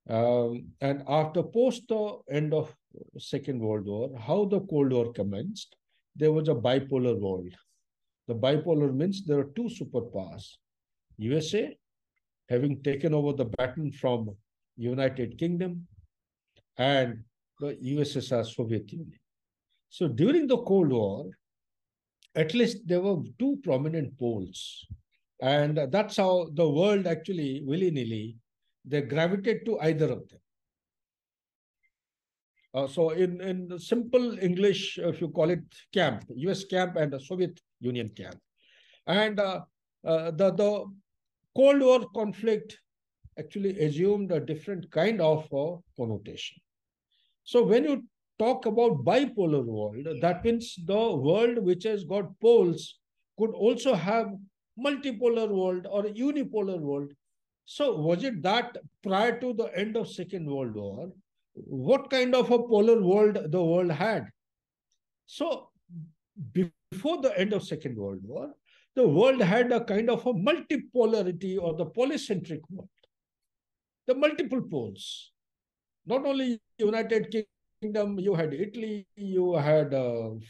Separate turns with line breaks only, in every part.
And after post the end of Second World War, how the Cold War commenced, there was a bipolar world. The bipolar means there are two superpowers. USA having taken over the baton from United Kingdom and the USSR Soviet Union. So during the Cold War, at least there were two prominent poles. And that's how the world actually, willy-nilly, they gravitate to either of them. So in simple English, if you call it camp, US camp and the Soviet Union camp. And the Cold War conflict actually assumed a different kind of connotation. So when you talk about bipolar world, that means the world which has got poles could also have multipolar world or unipolar world. So was it that prior to the end of Second World War, what kind of a polar world the world had? So before the end of Second World War, the world had a kind of a multipolarity or the polycentric world, the multiple poles. Not only United Kingdom, you had Italy, you had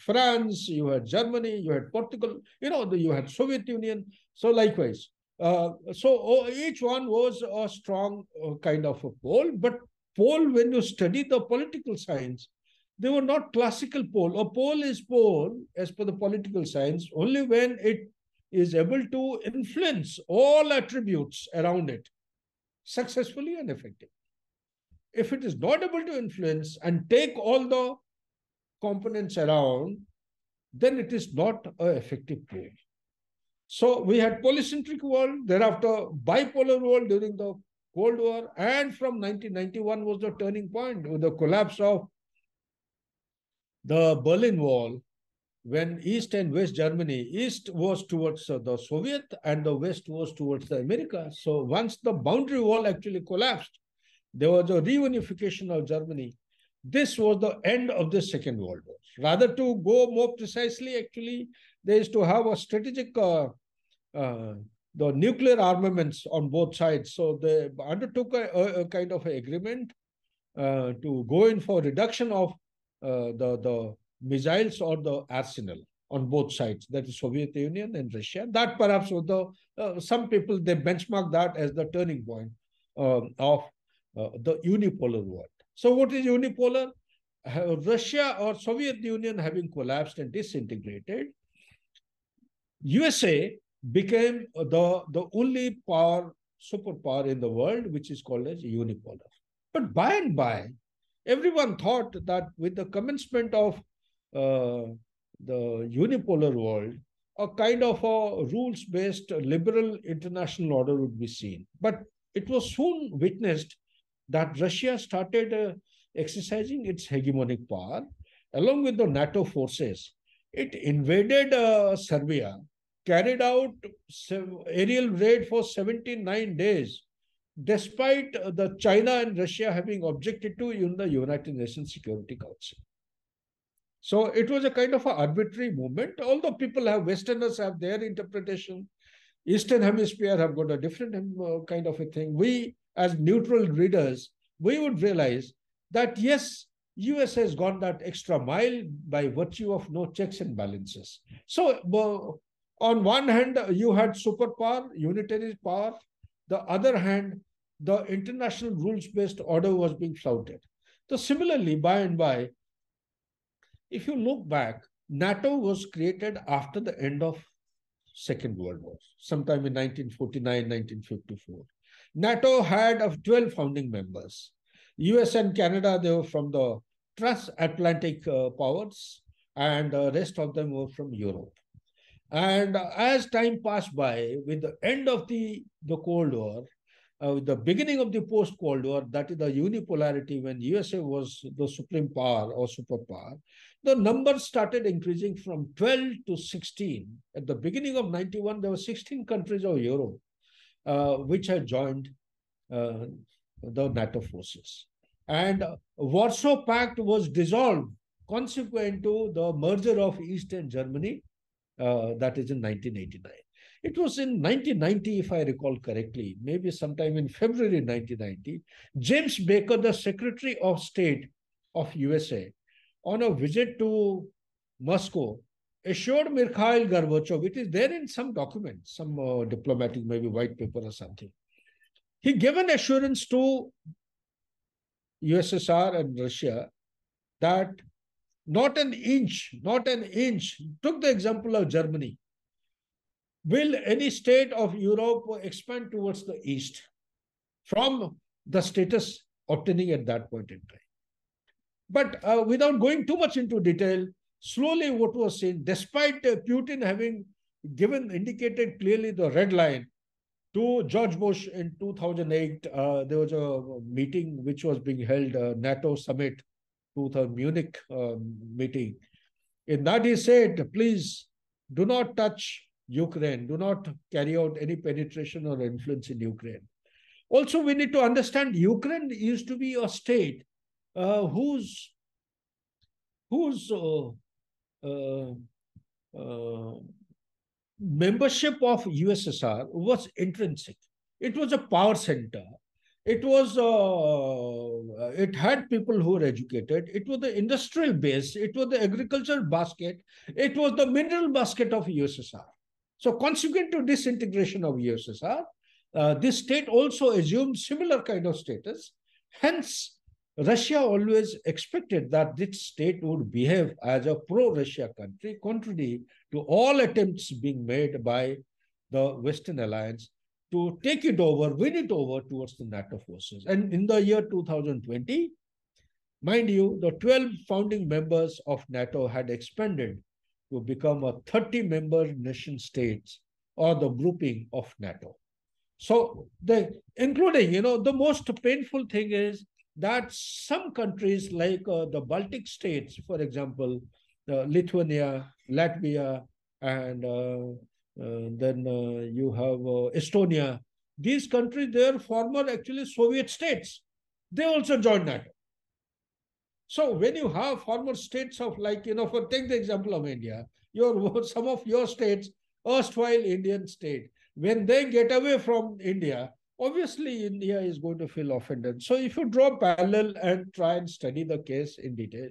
France, you had Germany, you had Portugal, you had Soviet Union. So likewise. So each one was a strong kind of a pole, but pole, when you study the political science, they were not classical pole. A pole is pole, as per the political science, only when it is able to influence all attributes around it successfully and effectively. If it is not able to influence and take all the components around, then it is not an effective pole. So we had polycentric world, thereafter bipolar world during the Cold War, and from 1991 was the turning point with the collapse of the Berlin Wall, when East and West Germany, East was towards the Soviet and the West was towards the America. So once the boundary wall actually collapsed, there was a reunification of Germany. This was the end of the Second World War. Rather, to go more precisely, actually, there is to have a strategic the nuclear armaments on both sides. So they undertook a kind of agreement to go in for reduction of the missiles or the arsenal on both sides, that is Soviet Union and Russia. That perhaps was the, some people, they benchmark that as the turning point of the unipolar world. So what is unipolar? Russia or Soviet Union having collapsed and disintegrated, USA became the only superpower in the world, which is called as unipolar. But by and by, everyone thought that with the commencement of the unipolar world, a kind of a rules-based liberal international order would be seen. But it was soon witnessed that Russia started exercising its hegemonic power along with the NATO forces. It invaded Serbia, carried out aerial raid for 79 days, despite the China and Russia having objected to in the United Nations Security Council. So it was a kind of an arbitrary movement, although people have, Westerners have their interpretation. Eastern Hemisphere have got a different kind of a thing. We, as neutral readers, we would realize that yes, US has gone that extra mile by virtue of no checks and balances. So on one hand, you had superpower, unitary power. The other hand, the international rules-based order was being flouted. So similarly, by and by, if you look back, NATO was created after the end of Second World War, sometime in 1949, 1954. NATO had 12 founding members. US and Canada, they were from the transatlantic powers, and the rest of them were from Europe. And as time passed by, with the end of the Cold War, with the beginning of the post-Cold War, that is the unipolarity, when USA was the supreme power or superpower, the numbers started increasing from 12 to 16. At the beginning of 91, there were 16 countries of Europe which had joined the NATO forces. And Warsaw Pact was dissolved consequent to the merger of East and Germany, that is in 1989. It was in 1990, if I recall correctly, maybe sometime in February 1990, James Baker, the Secretary of State of USA, on a visit to Moscow, assured Mikhail Gorbachev, it is there in some document, some diplomatic, maybe white paper or something. He gave an assurance to USSR and Russia that not an inch, took the example of Germany, will any state of Europe expand towards the east from the status obtaining at that point in time. But without going too much into detail, slowly what was seen, despite Putin having indicated clearly the red line to George Bush in 2008, there was a meeting which was being held, NATO summit, Munich meeting. In that he said, please do not touch Ukraine, do not carry out any penetration or influence in Ukraine. Also, we need to understand Ukraine used to be a state whose membership of USSR was intrinsic. It was a power center. It had people who were educated. It was the industrial base. It was the agricultural basket. It was the mineral basket of USSR. So consequent to disintegration of USSR, this state also assumed similar kind of status. Hence, Russia always expected that this state would behave as a pro-Russia country, contrary to all attempts being made by the Western alliance to take it over, win it over towards the NATO forces. And in the year 2020, mind you, the 12 founding members of NATO had expanded to become a 30-member nation states or the grouping of NATO. So, including, the most painful thing is that some countries like the Baltic states, for example, Lithuania, Latvia, and then you have Estonia. These countries, they are former actually Soviet states. They also joined NATO. So when you have former states of take the example of India, some of your states, erstwhile Indian state, when they get away from India, obviously India is going to feel offended. So if you draw parallel and try and study the case in detail,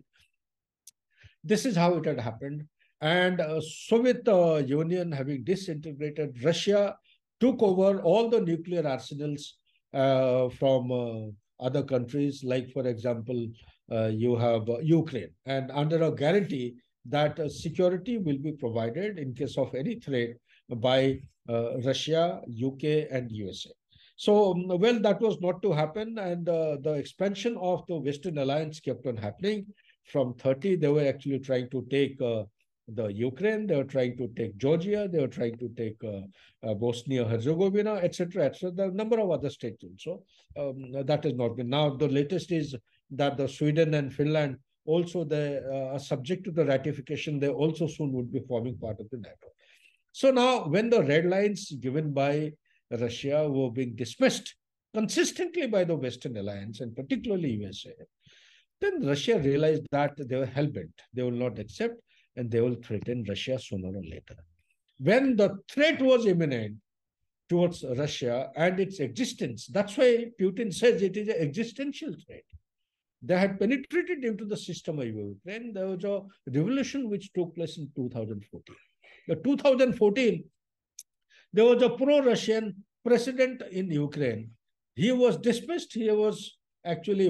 this is how it had happened. And Soviet Union having disintegrated, Russia took over all the nuclear arsenals from other countries, like, for example, you have Ukraine, and under a guarantee that security will be provided in case of any threat by Russia, UK, and USA. So, well, that was not to happen, and the expansion of the Western alliance kept on happening. From 30, they were actually trying to take the Ukraine, they were trying to take Georgia, they were trying to take Bosnia-Herzegovina, etc., etc. There are a number of other states also. That is not good. Now, the latest is that the Sweden and Finland also they are subject to the ratification. They also soon would be forming part of the NATO. So now, when the red lines given by Russia were being dismissed consistently by the Western alliance and particularly USA, then Russia realized that they were hell-bent. They will not accept and they will threaten Russia sooner or later. When the threat was imminent towards Russia and its existence, that's why Putin says it is an existential threat. They had penetrated into the system of Ukraine. There was a revolution which took place in 2014. In 2014, there was a pro-Russian president in Ukraine. He was dismissed. He was actually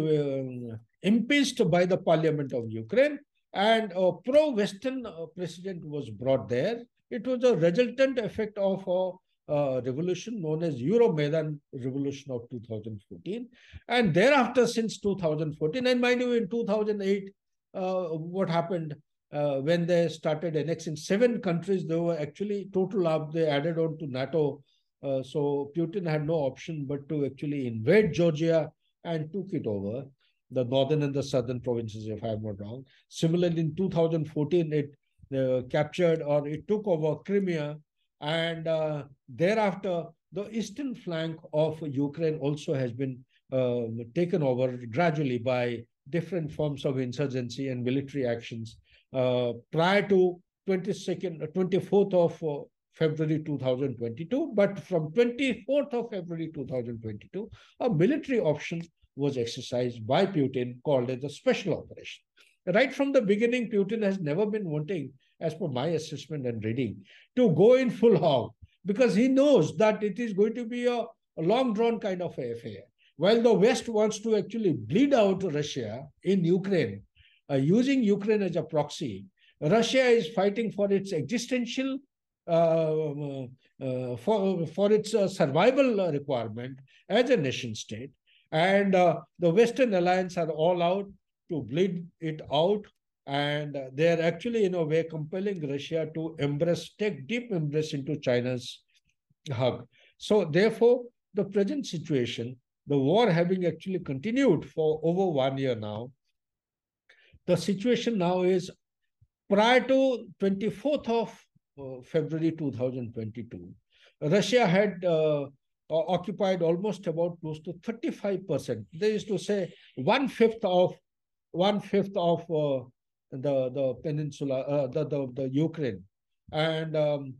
impeached by the parliament of Ukraine, and a pro-Western president was brought there. It was a resultant effect of a revolution known as Euromaidan Revolution of 2014. And thereafter, since 2014, and mind you, in 2008, what happened when they started annexing 7 countries, they were actually total up, they added on to NATO. So Putin had no option but to actually invade Georgia and took it over, the northern and the southern provinces, if I'm not wrong. Similarly, in 2014, it captured or it took over Crimea, and thereafter, the eastern flank of Ukraine also has been taken over gradually by different forms of insurgency and military actions. Prior to 24th of February 2022, but from 24th of February 2022, a military option was exercised by Putin called as a special operation. Right from the beginning, Putin has never been wanting, as per my assessment and reading, to go in full hog because he knows that it is going to be a long drawn kind of affair. While the West wants to actually bleed out Russia in Ukraine, using Ukraine as a proxy, Russia is fighting for its existential, for its survival requirement as a nation state. And the Western alliance are all out to bleed it out. And they're actually, in a way, compelling Russia to take deep embrace into China's hug. So, therefore, the present situation, the war having actually continued for over 1 year now, the situation now is prior to 24th of February 2022, Russia had occupied almost about close to 35%. They used to say one fifth of the peninsula, the Ukraine, and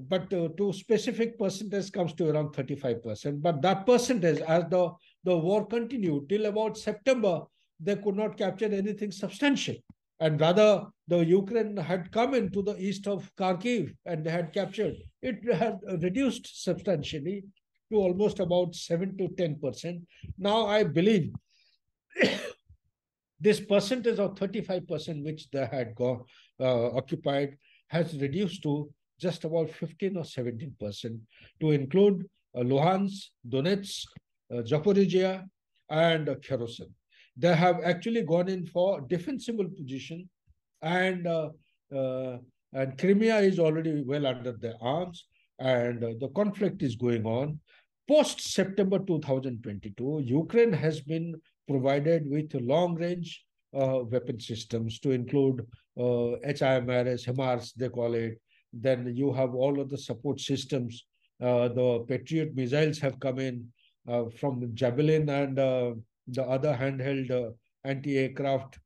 but to specific percentage comes to around 35%. But that percentage, as the war continued till about September, they could not capture anything substantial. And rather, the Ukraine had come into the east of Kharkiv and they had captured. It had reduced substantially to almost about 7 to 10%. Now, I believe this percentage of 35% which they had occupied has reduced to just about 15 or 17% to include Luhansk, Donetsk, Zaporizhia, and Kherson. They have actually gone in for defensible position, and Crimea is already well under their arms, and the conflict is going on. Post September 2022, Ukraine has been provided with long-range weapon systems to include HIMARS, HIMARS they call it. Then you have all of the support systems. The Patriot missiles have come in from Javelin and the other handheld anti-aircraft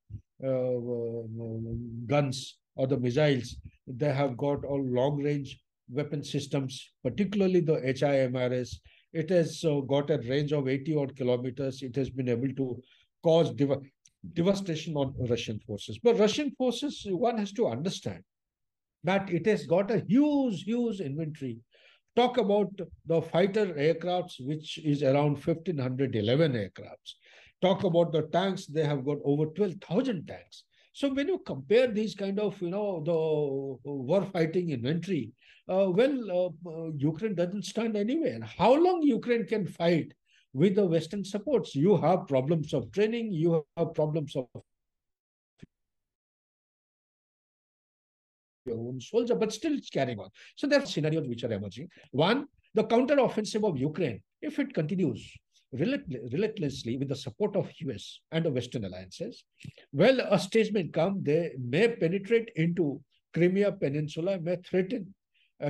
guns or the missiles. They have got all long-range weapon systems, particularly the HIMARS. It has got a range of 80 odd kilometers. It has been able to cause devastation on Russian forces. But Russian forces, one has to understand that it has got a huge inventory. Talk about the fighter aircrafts, which is around 1,511 aircrafts. Talk about the tanks, they have got over 12,000 tanks. So when you compare these kind of, the war fighting inventory, Ukraine doesn't stand anywhere. How long Ukraine can fight with the Western supports? You have problems of training, you have problems of your own soldier, but still it's carrying on. So there are scenarios which are emerging. One, the counter-offensive of Ukraine, if it continues relentlessly with the support of US and the Western alliances, well, a stage may come, they may penetrate into Crimea Peninsula, may threaten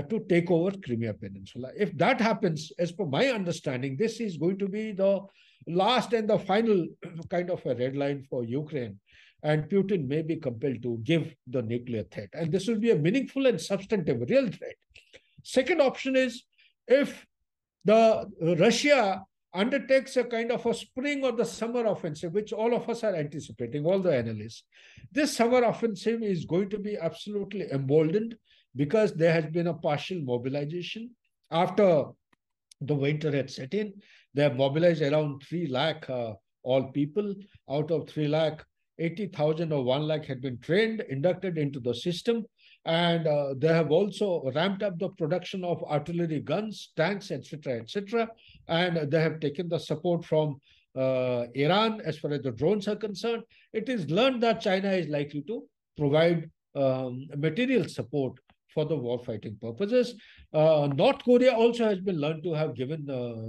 to take over Crimea Peninsula. If that happens, as per my understanding, this is going to be the last and the final kind of a red line for Ukraine. And Putin may be compelled to give the nuclear threat. And this will be a meaningful and substantive real threat. Second option is if the Russia undertakes a kind of a spring or the summer offensive, which all of us are anticipating, all the analysts. This summer offensive is going to be absolutely emboldened because there has been a partial mobilization. After the winter had set in, they have mobilized around 3 lakh all people. Out of 3 lakh, 80,000 or 1 lakh had been trained, inducted into the system. And they have also ramped up the production of artillery guns, tanks, etc., etc. And they have taken the support from Iran as far as the drones are concerned. It is learned that China is likely to provide material support for the war-fighting purposes. North Korea also has been learned to have given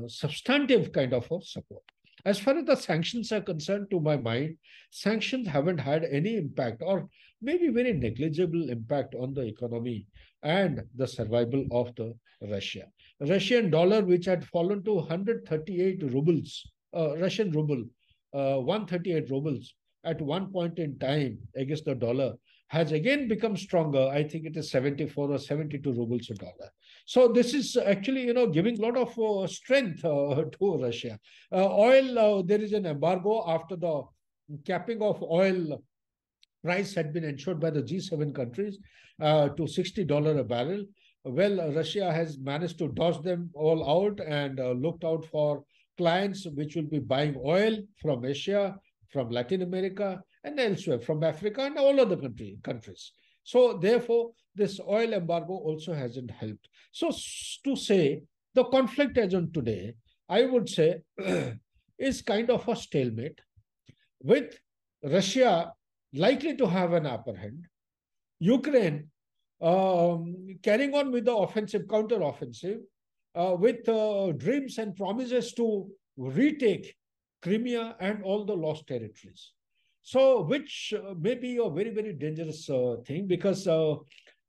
substantive kind of support. As far as the sanctions are concerned, to my mind, sanctions haven't had any impact or maybe very negligible impact on the economy and the survival of the Russia. Russian dollar, which had fallen to 138 rubles, Russian ruble, 138 rubles at one point in time against the dollar, has again become stronger. I think it is 74 or 72 rubles a dollar. So this is actually, giving a lot of strength to Russia. Oil, there is an embargo after the capping of oil price had been ensured by the G7 countries to $60 a barrel. Well, Russia has managed to dodge them all out and looked out for clients which will be buying oil from Asia, from Latin America, and elsewhere, from Africa and all other countries. So, therefore, this oil embargo also hasn't helped. So, to say the conflict as on today, I would say, is kind of a stalemate with Russia likely to have an upper hand, Ukraine carrying on with the offensive, counter-offensive, with dreams and promises to retake Crimea and all the lost territories. So, which may be a very, very dangerous thing, because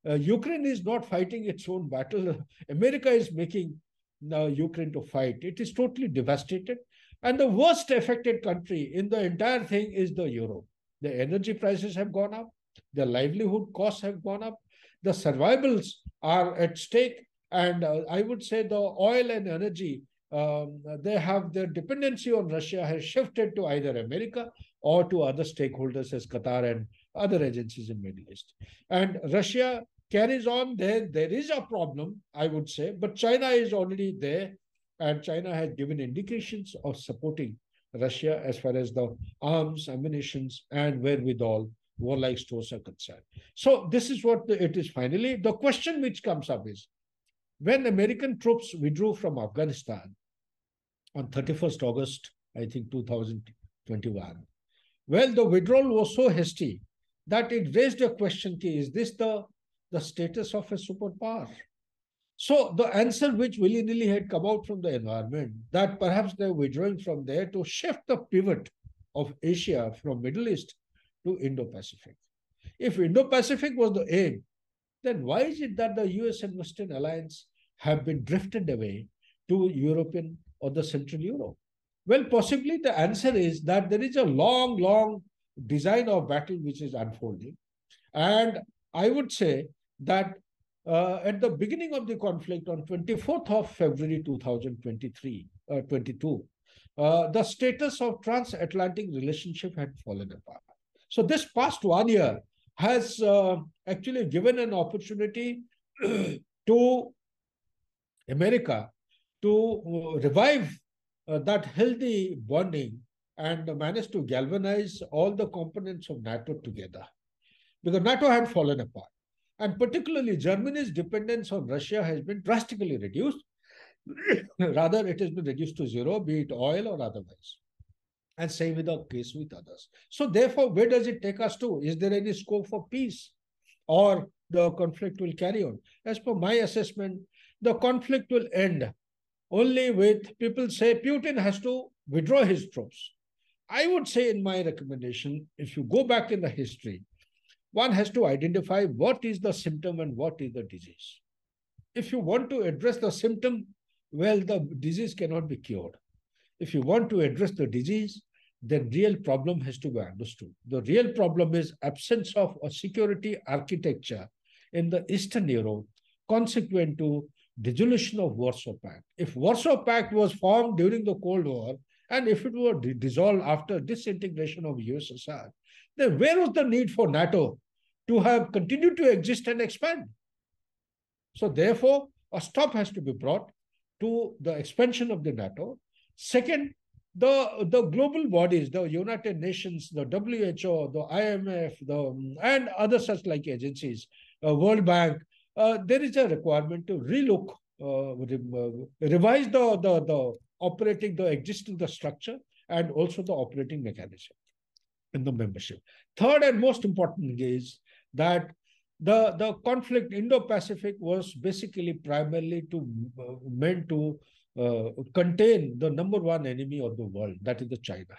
Ukraine is not fighting its own battle. America is making Ukraine to fight. It is totally devastated. And the worst affected country in the entire thing is the Europe. The energy prices have gone up. The livelihood costs have gone up. The survivals are at stake. And I would say the oil and energy, they have their dependency on Russia has shifted to either America or to other stakeholders as Qatar and other agencies in Middle East. And Russia carries on. There is a problem, I would say, but China is already there. And China has given indications of supporting Russia as far as the arms, ammunitions, and wherewithal warlike stores are concerned. So this is what it is finally. The question which comes up is, when American troops withdrew from Afghanistan on 31st August, I think 2021, well, the withdrawal was so hasty that it raised a question, is this the status of a superpower? So the answer which willy-nilly had come out from the environment, that perhaps they're withdrawing from there to shift the pivot of Asia from Middle East to Indo-Pacific. If Indo-Pacific was the aim, then why is it that the US and Western alliance have been drifted away to European or the Central Europe? Well, possibly the answer is that there is a long, long design of battle which is unfolding. And I would say that at the beginning of the conflict on 24th of February 2022, the status of transatlantic relationship had fallen apart. So this past 1 year has actually given an opportunity to America to revive that healthy bonding and manage to galvanize all the components of NATO together, because NATO had fallen apart. And particularly Germany's dependence on Russia has been drastically reduced. Rather, it has been reduced to zero, be it oil or otherwise. And same with the case with others. So therefore, where does it take us to? Is there any scope for peace, or the conflict will carry on? As per my assessment, the conflict will end only with people say Putin has to withdraw his troops. I would say in my recommendation, if you go back in the history, one has to identify what is the symptom and what is the disease. If you want to address the symptom, well, the disease cannot be cured. If you want to address the disease, the real problem has to be understood. The real problem is absence of a security architecture in the Eastern Europe, consequent to dissolution of Warsaw Pact. If Warsaw Pact was formed during the Cold War, and if it were dissolved after disintegration of USSR, then where was the need for NATO to have continued to exist and expand? So therefore, a stop has to be brought to the expansion of the NATO. Second, the global bodies, the United Nations, the WHO, the IMF, and other such like agencies, World Bank, there is a requirement to relook, revise the operating, the existing, the structure, and also the operating mechanism in the membership. Third and most important is that the conflict Indo-Pacific was basically primarily meant to contain the number one enemy of the world, that is the China.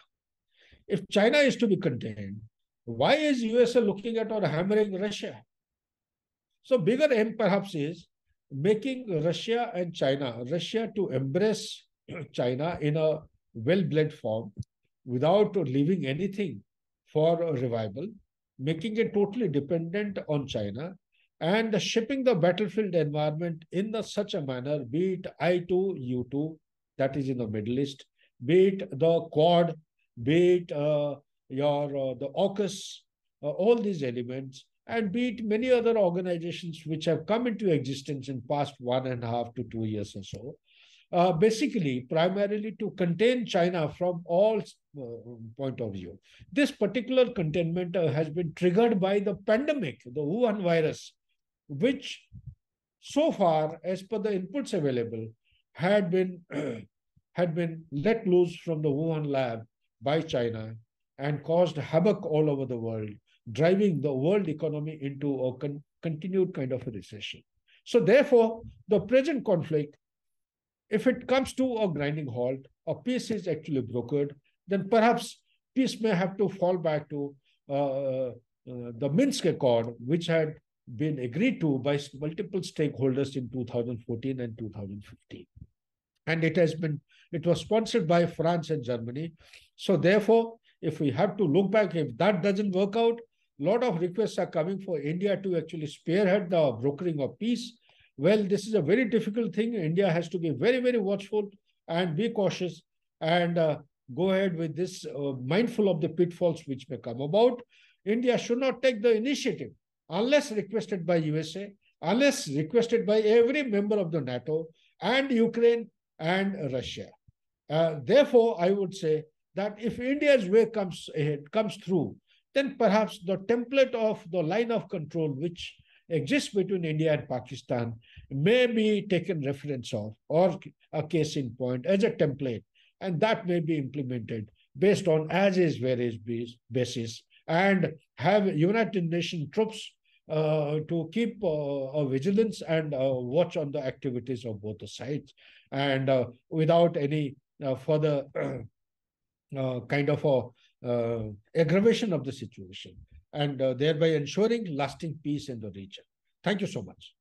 If China is to be contained, why is USA looking at or hammering Russia? So bigger aim perhaps is making Russia and China, Russia to embrace China in a well-bled form without leaving anything for a revival, making it totally dependent on China, and shaping the battlefield environment in such a manner, be it I2, U2, that is in the Middle East, be it the Quad, be it the AUKUS, all these elements, and be it many other organizations which have come into existence in past 1.5 to 2 years or so, basically primarily to contain China from all point of view. This particular containment has been triggered by the pandemic, the Wuhan virus, which so far, as per the inputs available, had been had been let loose from the Wuhan lab by China and caused havoc all over the world, driving the world economy into a continued kind of a recession. So, therefore, the present conflict, if it comes to a grinding halt, a peace is actually brokered, then perhaps peace may have to fall back to the Minsk Accord, which had been agreed to by multiple stakeholders in 2014 and 2015. And it was sponsored by France and Germany. So therefore, if we have to look back, if that doesn't work out, a lot of requests are coming for India to actually spearhead the brokering of peace. Well, this is a very difficult thing. India has to be very, very watchful and be cautious and go ahead with this, mindful of the pitfalls which may come about. India should not take the initiative unless requested by USA, unless requested by every member of the NATO and Ukraine and Russia. Therefore, I would say that if India's way comes through, then perhaps the template of the line of control which exists between India and Pakistan may be taken reference of, or a case in point as a template, and that may be implemented based on as is various basis, and have United Nations troops to keep a vigilance and watch on the activities of both the sides, and without any further kind of aggravation of the situation, and thereby ensuring lasting peace in the region. Thank you so much.